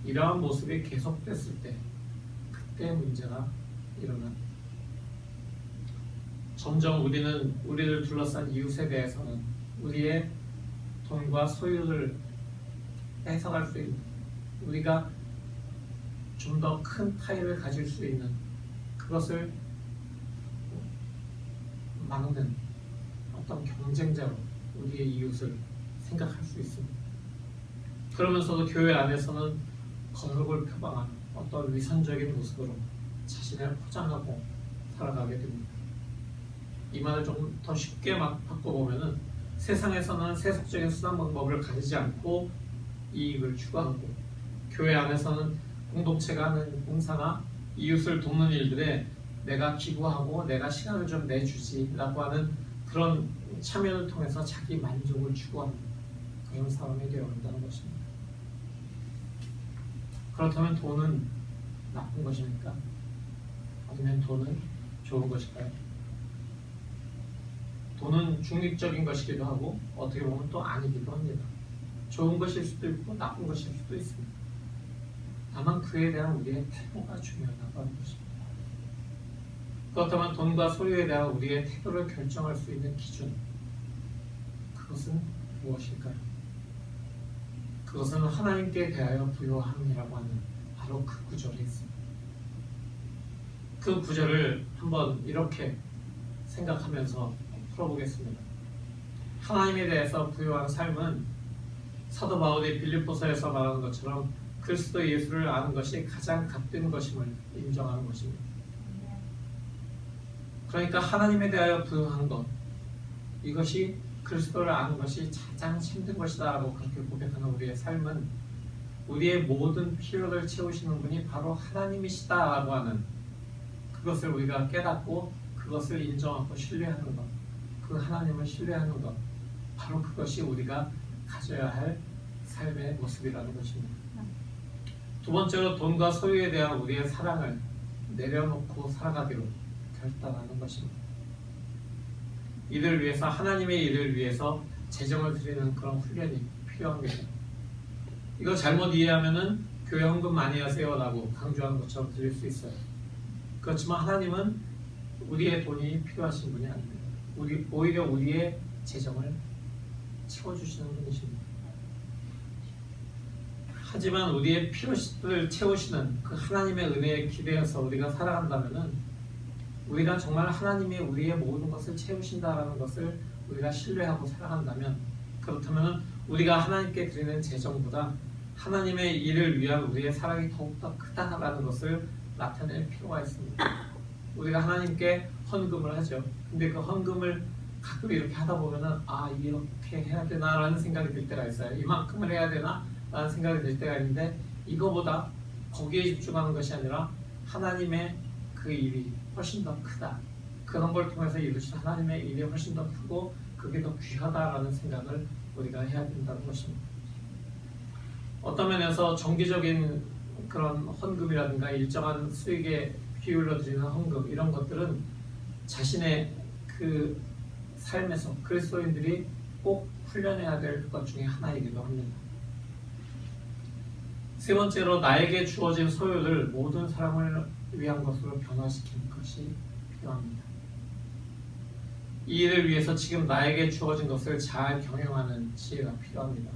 이러한 모습이 계속됐을 때 그때 문제가 일어납니다. 점점 우리는 우리를 둘러싼 이웃에 대해서는 우리의 돈과 소유를 뺏어갈 수 있는, 우리가 좀 더 큰 파일을 가질 수 있는 그것을 막는 어떤 경쟁자로 우리의 이웃을 생각할 수 있습니다. 그러면서도 교회 안에서는 거룩을 표방하는 어떤 위선적인 모습으로 자신을 포장하고 살아가게 됩니다. 이 말을 조금 더 쉽게 바꿔보면은 세상에서는 세속적인 수단 방법을 가지지 않고 이익을 추구하고, 교회 안에서는 공동체가 하는 봉사나 이웃을 돕는 일들에 내가 기부하고 내가 시간을 좀 내주지라고 하는 그런 참여를 통해서 자기 만족을 추구하는 그런 사람이 되어야 한다는 것입니다. 그렇다면 돈은 나쁜 것입니까? 아니면 돈은 좋은 것일까요? 돈은 중립적인 것이기도 하고 어떻게 보면 또 아니기도 합니다. 좋은 것일 수도 있고 나쁜 것일 수도 있습니다. 다만 그에 대한 우리의 태도가 중요하다고 하는 것입니다. 그렇다면 돈과 소유에 대한 우리의 태도를 결정할 수 있는 기준, 그것은 무엇일까요? 그것은 하나님께 대하여 부요함이라고 하는 바로 그 구절에 있습니다. 그 구절을 한번 이렇게 생각하면서 풀어보겠습니다. 하나님에 대해서 부요한 삶은 사도 바울이 빌립보서에서 말하는 것처럼 그리스도 예수를 아는 것이 가장 값진 것임을 인정하는 것입니다. 그러니까 하나님에 대하여 부요한 것, 이것이 그리스도를 아는 것이 가장 힘든 것이다 라고 그렇게 고백하는 우리의 삶은 우리의 모든 필요를 채우시는 분이 바로 하나님이시다 라고 하는 그것을 우리가 깨닫고 그것을 인정하고 신뢰하는 것, 그 하나님을 신뢰하는 것, 바로 그것이 우리가 가져야 할 삶의 모습이라는 것입니다. 두 번째로 돈과 소유에 대한 우리의 사랑을 내려놓고 살아가기로 결단하는 것입니다. 이를 위해서, 하나님의 일을 위해서 재정을 드리는 그런 훈련이 필요합니다. 이거 잘못 이해하면은 교회 헌금 많이 하세요라고 강조하는 것처럼 들릴 수 있어요. 그렇지만 하나님은 우리의 돈이 필요하신 분이 아닙니다. 오히려 우리의 재정을 채워주시는 분이십니다. 하지만 우리의 필요를 채우시는 그 하나님의 은혜에 기대어서 우리가 살아간다면은, 우리가 정말 하나님이 우리의 모든 것을 채우신다라는 것을 우리가 신뢰하고 살아간다면, 그렇다면 우리가 하나님께 드리는 재정보다 하나님의 일을 위한 우리의 사랑이 더욱더 크다라는 것을 나타낼 필요가 있습니다. 우리가 하나님께 헌금을 하죠. 근데 그 헌금을 가끔 이렇게 하다 보면은 이렇게 해야 되나라는 생각이 들 때가 있어요. 이만큼을 해야 되나? 라는 생각이 들 때가 있는데, 이거보다 거기에 집중하는 것이 아니라 하나님의 그 일이 훨씬 더 크다, 그런 걸 통해서 이루신 하나님의 일이 훨씬 더 크고 그게 더 귀하다라는 생각을 우리가 해야 된다는 것입니다. 어떤 면에서 정기적인 그런 헌금이라든가 일정한 수익의 비율로 드리는 헌금, 이런 것들은 자신의 그 삶에서 그리스도인들이 꼭 훈련해야 될 것 중에 하나이기도 합니다. 세 번째로, 나에게 주어진 소유를 모든 사람을 위한 것으로 변화시키는 것이 필요합니다. 이 일을 위해서 지금 나에게 주어진 것을 잘 경영하는 지혜가 필요합니다.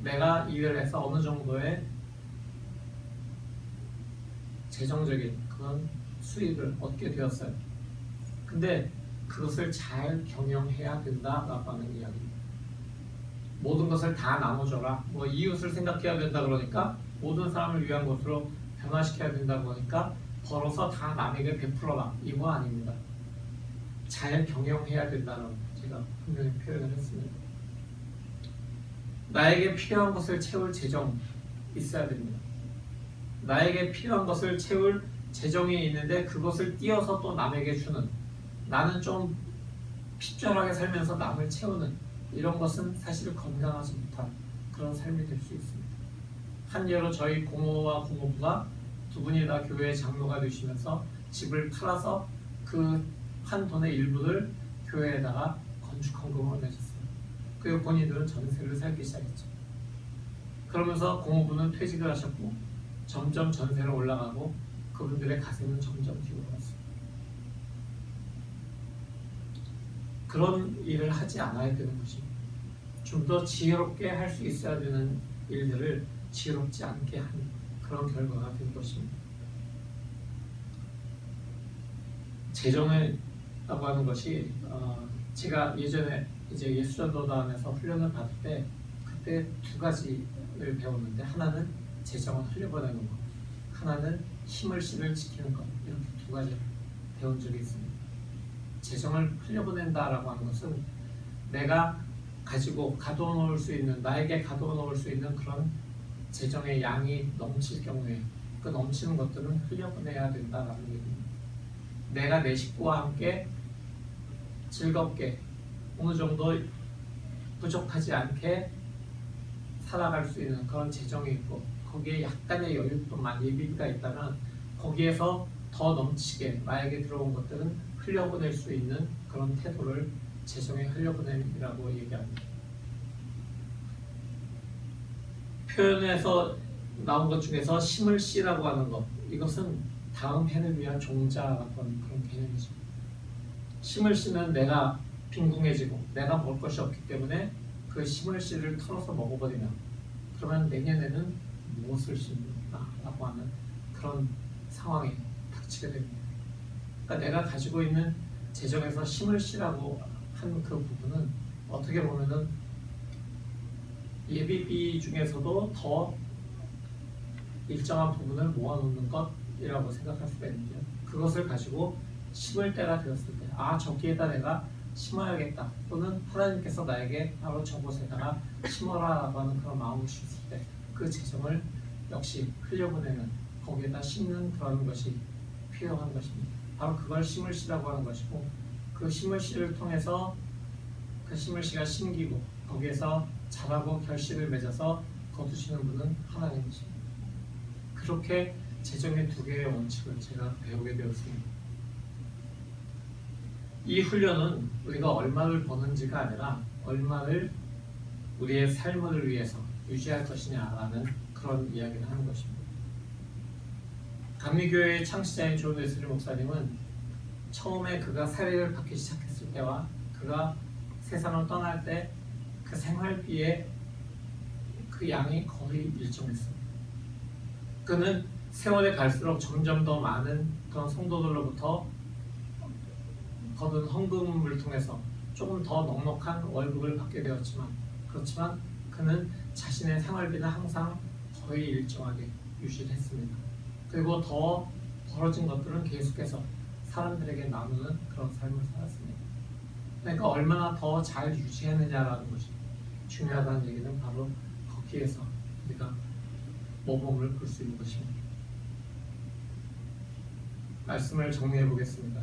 내가 이 일을 해서 어느 정도의 재정적인 그런 수익을 얻게 되었어요. 근데 그것을 잘 경영해야 된다라고 하는 이야기입니다. 모든 것을 다 나눠줘라, 이웃을 생각해야 된다 그러니까 모든 사람을 위한 것으로 변화시켜야 된다고 하니까 벌어서 다 남에게 베풀어라 이거 아닙니다. 잘 경영해야 된다는 제가 분명히 표현을 했습니다. 나에게 필요한 것을 채울 재정 있어야 됩니다. 나에게 필요한 것을 채울 재정이 있는데 그것을 띄어서 또 남에게 주는, 나는 좀 핍절하게 살면서 남을 채우는 이런 것은 사실 건강하지 못한 그런 삶이 될 수 있습니다. 한 예로 저희 고모와 고모부가 두 분이 다 교회 장로가 되시면서 집을 팔아서 그 한 돈의 일부를 교회에다가 건축 헌금을 내셨어요. 그리고 본인들은 전세를 살기 시작했죠. 그러면서 고모부는 퇴직을 하셨고 점점 전세는 올라가고 그분들의 가슴은 점점 기울었어요. 그런 일을 하지 않아야 되는 것입니다. 좀 더 지혜롭게 할 수 있어야 되는 일들을 지혜롭지 않게 하는 그런 결과가 된 것입니다. 재정이라고 하는 것이 제가 예전에 이제 예수전도단에서 훈련을 받을 때 그때 두 가지를 배웠는데, 하나는 재정을 흘려보내는 것, 하나는 힘을 씨를 지키는 것, 이렇게 두 가지 배운 적이 있습니다. 재정을 흘려보낸다라고 하는 것은 내가 가지고 가둬놓을 수 있는, 나에게 가둬놓을 수 있는 그런 재정의 양이 넘칠 경우에 그 넘치는 것들은 흘려보내야 된다라는 얘기입니다. 내가 내 식구와 함께 즐겁게 어느 정도 부족하지 않게 살아갈 수 있는 그런 재정이 있고, 거기에 약간의 여유뿐만 예비가 있다면 거기에서 더 넘치게 나에게 들어온 것들은 흘려보낼 수 있는 그런 태도를 재정에 흘려보냄이라고 얘기합니다. 표현에서 나온 것 중에서 심을 씨라고 하는 것, 이것은 다음 해를 위한 종자라고 하는 그런 개념이죠. 심을 씨는 내가 빈궁해지고 내가 먹을 것이 없기 때문에 그 심을 씨를 털어서 먹어버리면 그러면 내년에는 무엇을 심을까라고 하는 그런 상황이 닥치게 됩니다. 그러니까 내가 가지고 있는 재정에서 심을 씨라고 한 그 부분은 어떻게 보면은 예비비 중에서도 더 일정한 부분을 모아놓는 것이라고 생각할 수가 있는데요. 그것을 가지고 심을 때가 되었을 때, 아, 저기에다 내가 심어야겠다, 또는 하나님께서 나에게 바로 저곳에다가 심어라라고 하는 그런 마음을 주실 때 그 재정을 역시 흘려보내는, 거기에다 심는 그런 것이 필요한 것입니다. 바로 그걸 심을 씨라고 하는 것이고, 그 심을 씨를 통해서 그 심을 씨가 심기고 거기에서 자라고 결실을 맺어서 거두시는 분은 하나님이십니다. 그렇게 재정의 두 개의 원칙을 제가 배우게 되었습니다. 이 훈련은 우리가 얼마를 버는지가 아니라 얼마를 우리의 삶을 위해서 유지할 것이냐라는 그런 이야기를 하는 것입니다. 감리교회의 창시자인 존 웨슬리 목사님은 처음에 그가 사례를 받기 시작했을 때와 그가 세상을 떠날 때 그 생활비의 그 양이 거의 일정했습니다. 그는 세월이 갈수록 점점 더 많은 그런 성도들로부터 거둔 헌금을 통해서 조금 더 넉넉한 월급을 받게 되었지만, 그렇지만 그는 자신의 생활비는 항상 거의 일정하게 유지를 했습니다. 그리고 더 벌어진 것들은 계속해서 사람들에게 나누는 그런 삶을 살았습니다. 그러니까 얼마나 더 잘 유지했느냐라는 것이 중요하다는 얘기는 바로 거기에서 우리가 모범을 볼 수 있는 것입니다. 말씀을 정리해 보겠습니다.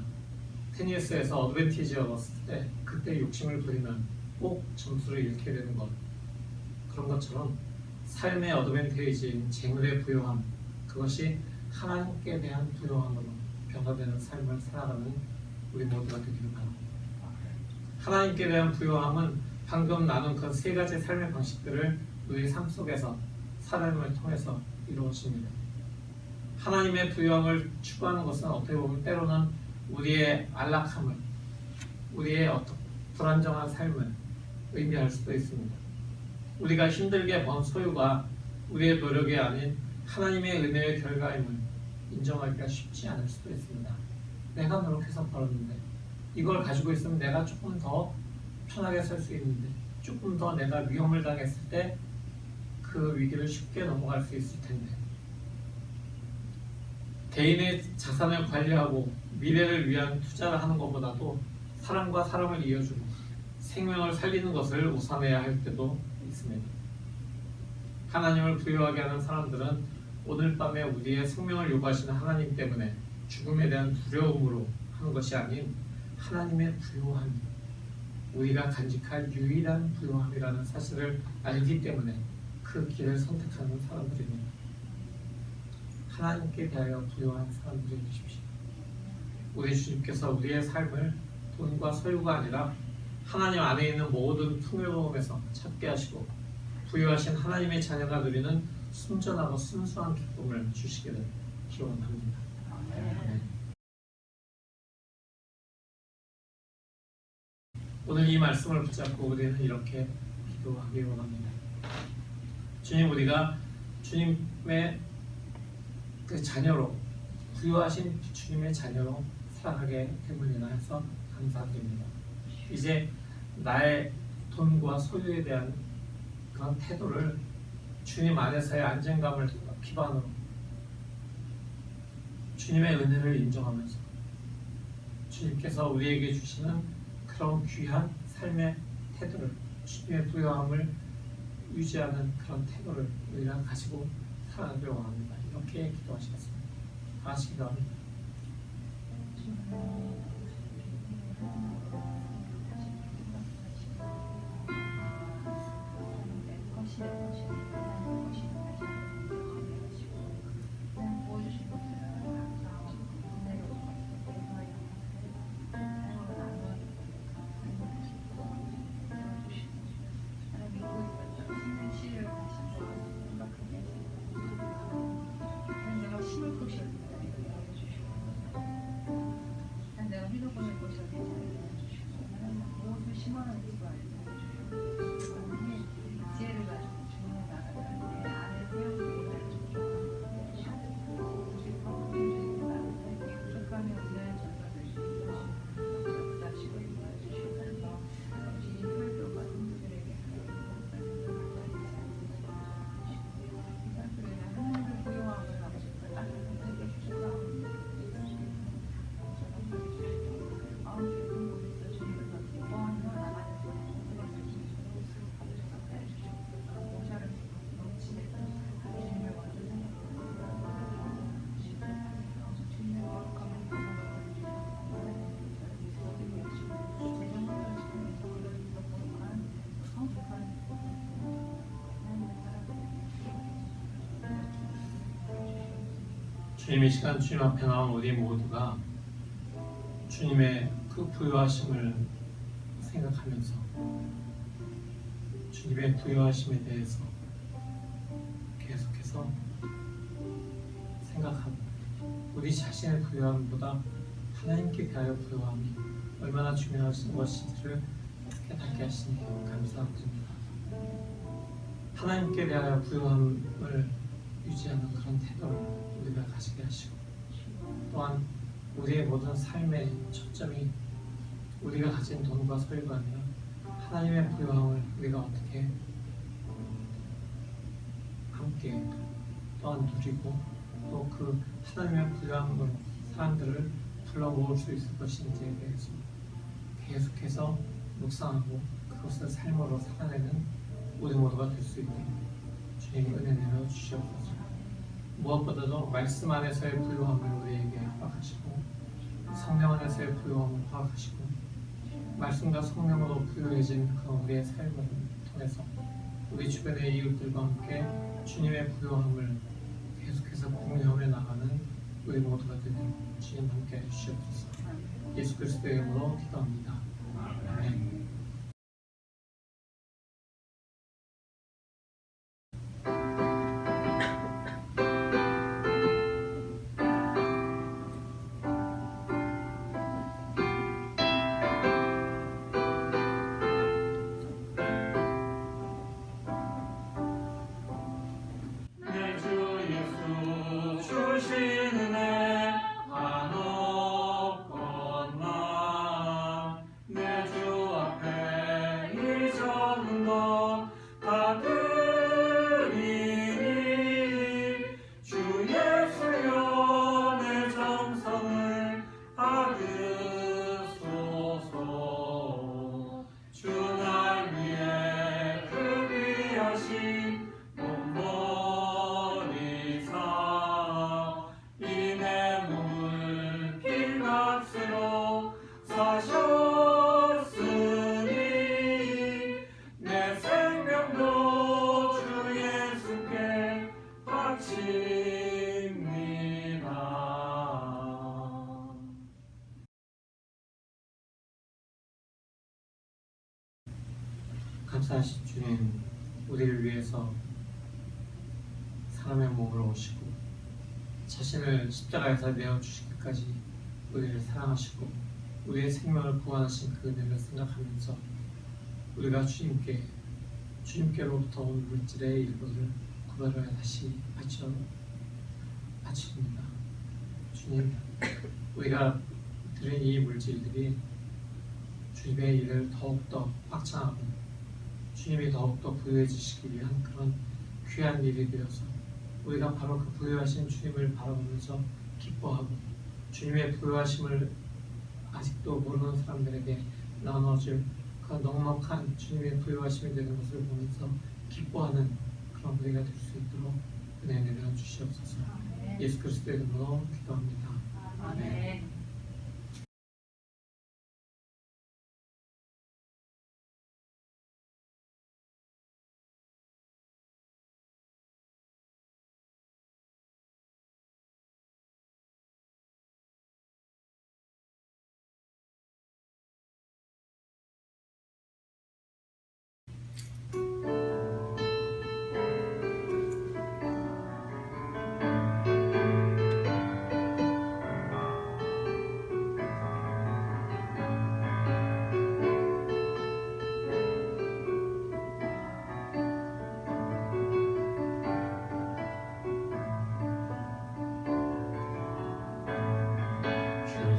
테니스에서 어드밴티지가 왔을 때 그때 욕심을 부리면 꼭 점수를 잃게 되는 것, 그런 것처럼 삶의 어드밴티지인 재물의 부요함, 그것이 하나님께 대한 부요함으로 변화되는 삶을 살아가는 우리 모두가 되기를 바랍니다. 하나님께 대한 부요함은 방금 나눈 그 세 가지 삶의 방식들을 우리 삶 속에서 삶을 통해서 이루어집니다. 하나님의 부요함을 추구하는 것은 어떻게 보면 때로는 우리의 안락함을, 우리의 불안정한 삶을 의미할 수도 있습니다. 우리가 힘들게 번 소유가 우리의 노력이 아닌 하나님의 은혜의 결과임을 인정하기가 쉽지 않을 수도 있습니다. 내가 노력해서 벌었는데 이걸 가지고 있으면 내가 조금 더 편하게 살 수 있는데, 조금 더 내가 위험을 당했을 때 그 위기를 쉽게 넘어갈 수 있을 텐데, 개인의 자산을 관리하고 미래를 위한 투자를 하는 것보다도 사람과 사람을 이어주고 생명을 살리는 것을 우선해야 할 때도 있습니다. 하나님을 부여하게 하는 사람들은 오늘 밤에 우리의 생명을 요구하시는 하나님 때문에 죽음에 대한 두려움으로 하는 것이 아닌 하나님의 부요함이 우리가 간직할 유일한 부요함이라는 사실을 알기 때문에 그 길을 선택하는 사람들입니다. 하나님께 대하여 부요한 사람들이 되십시오. 우리 주님께서 우리의 삶을 돈과 소유가 아니라 하나님 안에 있는 모든 풍요로움에서 찾게 하시고 부여하신 하나님의 자녀가 누리는 순전하고 순수한 기쁨을 주시기를 기원합니다. 아멘. 오늘 이 말씀을 붙잡고 우리는 이렇게 기도하기 원합니다. 주님, 우리가 주님의 그 자녀로 부여하신 주님의 자녀로 살아가게 됨을이나 해서 감사드립니다. 이제 나의 돈과 소유에 대한 그런 태도를 주님 안에서의 안정감을 기반으로 주님의 은혜를 인정하면서 주님께서 우리에게 주시는 그런 귀한 삶의 태도를, 주님의 부요함을 유지하는 그런 태도를 우리가 가지고 살아가길 원합니다. 이렇게 기도하시겠습니다. 다 같이 기도합니다. 주님, 이 시간 주님 앞에 나온 우리 모두가 주님의 그 부요하심을 생각하면서 주님의 부요하심에 대해서 계속해서 생각하고 우리 자신의 부요함보다 하나님께 대하여 부요함이 얼마나 중요한 것인지를 깨닫게 하시니 감사드립니다. 하나님께 대하여 부요함을 유지하는 그런 태도를 우리가 가지게 하시고 또한 우리의 모든 삶의 초점이 우리가 가진 돈과 소유가 아니라 하나님의 부요함을 우리가 어떻게 함께 또한 누리고 또 그 하나님의 부요함으로 사람들을 불러 모을 수 있을 것인지에 대해서 계속해서 묵상하고 그것을 삶으로 살아내는 우리 모두가 될 수 있도록 주님 은혜 내려 주시옵소서. 무엇보다도 말씀 안에서의 부요함을 우리에게 허락하시고 성령 안에서의 부요함을 허락하시고 말씀과 성령으로 부요해진 그 우리의 삶을 통해서 우리 주변의 이웃들과 함께 주님의 부요함을 계속해서 공유하며 나가는 우리 모두가 되는 주님 함께 해주시옵소서. 예수 그리스도의 이름으로 기도합니다. 아멘. 내 주 앞에 감사하신 주님, 우리를 위해서 사람의 몸으로 오시고 자신을 십자가에서 내어주시기까지 우리를 사랑하시고 우리의 생명을 구원하신 그 은혜를 생각하면서 우리가 주님께로부터 온 물질의 일부를 구별을 다시 바칩니다. 주님, 우리가 드린 이 물질들이 주님의 일을 더욱더 확장하고 주님이 더욱더 부유해지시기 위한 그런 귀한 일이 되어서 우리가 바로 그 부유하신 주님을 바라보면서 기뻐하고 주님의 부유하심을 아직도 모르는 사람들에게 나눠줄 그 넉넉한 주님의 부유하심이 되는 것을 보면서 기뻐하는 그런 우리가 될 수 있도록 은혜 내려 주시옵소서. 예수 그리스도의 이름으로 기도합니다. 아멘.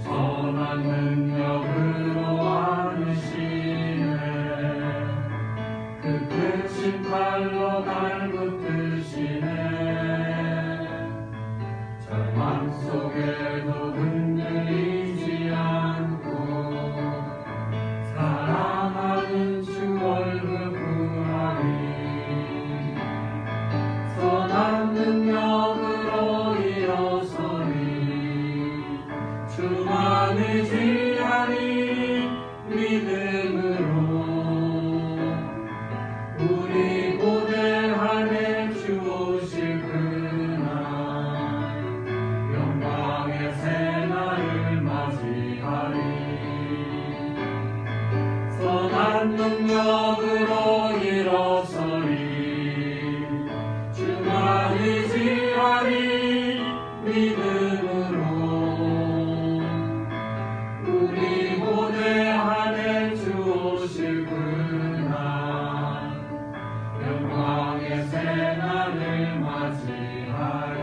선한 능력으로 안으시네 그 크신 팔로 날 붙드시네 절망 속에도 흔들리지 않고 사랑하는 주 얼굴 구하리 선한 능력으로 일어서리 주만 의지하니 믿음으로 우리 고대하네 주 오실 그날 영광의 새날을 맞이하리 선한 능력으로 일어서리 주만 의지하리 믿음으로 우리 고대하네 주 오실 그날 영광의 새날을 맞이하리.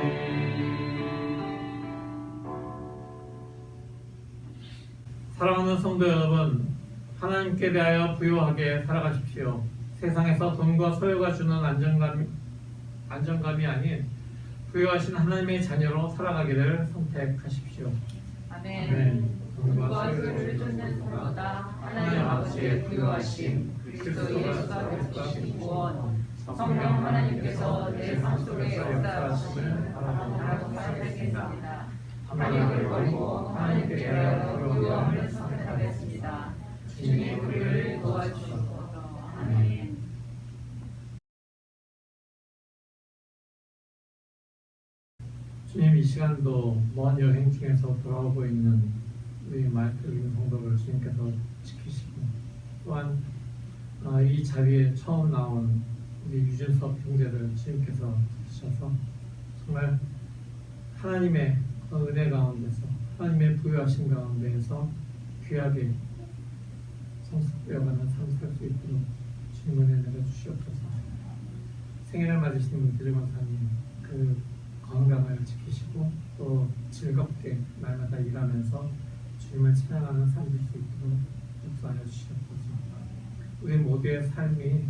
사랑하는 성도 여러분, 하나님께 대하여 부유하게 살아가십시오. 세상에서 돈과 소유가 주는 안정감이 아닌 부유하신 하나님의 자녀로 살아가기를 선택하십시오. 아멘. 돈과 소유를 쫓는 삶보다 하나님 아버지의 부유하심, 그리스도 예수가 베푸신 구원, 성령 하나님께서 내 삶 속에 역사하심을 바라고 살겠습니다. 하나님을 버리고 하나님께 대하여 부유함을 선택하겠습니다. 주님이 우리를 도와주시옵소서. 아멘. 주님, 이 시간도 먼 여행 중에서 돌아오고 있는 우리 말씀드린 성도를 주님께서 지키시고 또한 이 자리에 처음 나온 우리 유준석 형제를 주님께서 지키셔서 정말 하나님의 그 은혜 가운데서 하나님의 부유하신 가운데에서 귀하게 성숙되어가는 삶 살 수 있도록 주님 은혜 내려주시옵소서. 생일을 맞으신 분들의 원사님 그 건강을 지키시고 또 즐겁게 날마다 일하면서 주님을 찬양하는 삶 될 수 있도록 역사하여 주시옵소서. 우리 모두의 삶이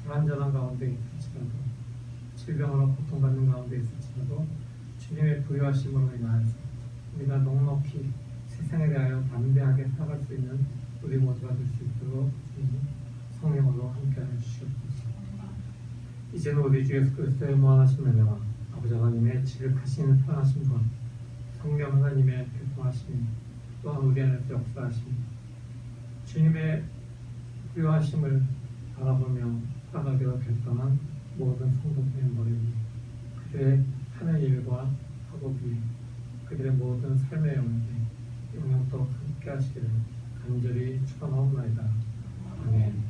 불완전한 가운데 있을지라도 질병으로 고통받는 가운데 있을지라도 주님의 부유하심으로 인하여서 우리가 넉넉히 세상에 대하여 담대하게 살아갈 수 있는 우리 모두가 될 수 있도록 주님 성령으로 함께하여 주시옵소서. 이제는 우리 주 예수 그리스도의 무한하신 은혜와 아버지 하나님의 지극하신 사랑하심과 성령 하나님의 교통하심 또한 우리 안에서 역사하심 주님의 부유하심을 바라보며 살아가기로 결단한 모든 성도들의 머리 위에 그들의 하는 일과 학업 위에 그들의 모든 삶의 영역도 함께 하시기를 간절히 축원하옵나이다. 아멘.